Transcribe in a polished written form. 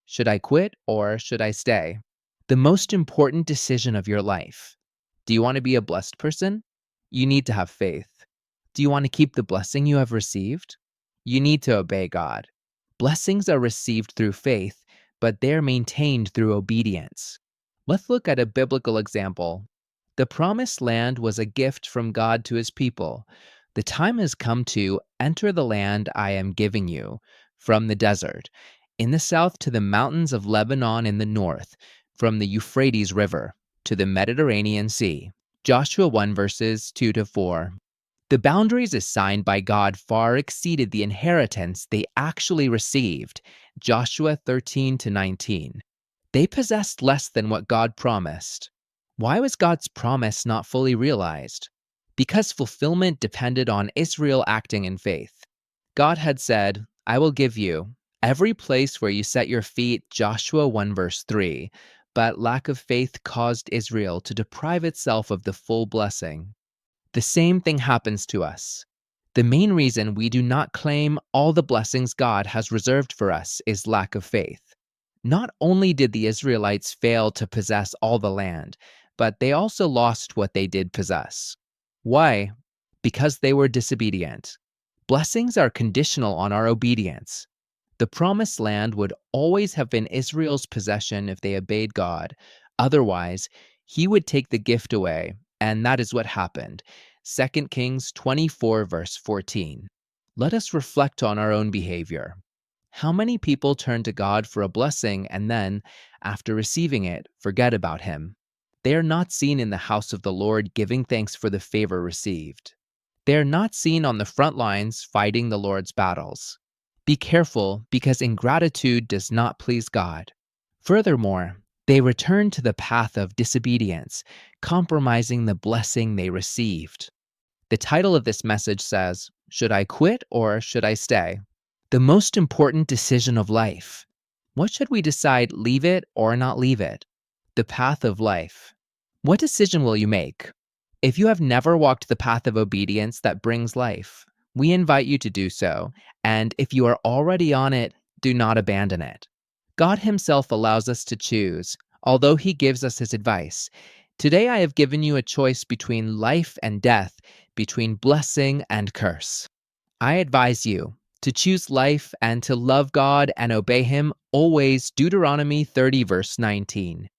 Should I quit or should I stay? The most important decision of your life. Do you want to be a blessed person? You need to have faith. Do you want to keep the blessing you have received? You need to obey God. Blessings are received through faith, but they're maintained through obedience. Let's look at a biblical example. The promised land was a gift from God to his people. The time has come to enter the land I am giving you, from the desert, in the south to the mountains of Lebanon in the north, from the Euphrates River to the Mediterranean Sea. Joshua 1 verses 2 to 4. The boundaries assigned by God far exceeded the inheritance they actually received. Joshua 13 to 19. They possessed less than what God promised. Why was God's promise not fully realized? Because fulfillment depended on Israel acting in faith. God had said, I will give you every place where you set your feet, Joshua 1 verse 3, but lack of faith caused Israel to deprive itself of the full blessing. The same thing happens to us. The main reason we do not claim all the blessings God has reserved for us is lack of faith. Not only did the Israelites fail to possess all the land, but they also lost what they did possess. Why? Because they were disobedient. Blessings are conditional on our obedience. The promised land would always have been Israel's possession if they obeyed God. Otherwise, he would take the gift away, and that is what happened. 2 Kings 24 verse 14. Let us reflect on our own behavior. How many people turn to God for a blessing and then, after receiving it, forget about him? They are not seen in the house of the Lord giving thanks for the favor received. They are not seen on the front lines fighting the Lord's battles. Be careful, because ingratitude does not please God. Furthermore, they return to the path of disobedience, compromising the blessing they received. The title of this message says, Should I quit or should I stay? The most important decision of life. What should we decide, leave it or not leave it? The path of life. What decision will you make? If you have never walked the path of obedience that brings life, we invite you to do so, and if you are already on it, do not abandon it. God himself allows us to choose, although he gives us his advice. Today I have given you a choice between life and death, between blessing and curse. I advise you to choose life and to love God and obey him always. Deuteronomy 30 verse 19.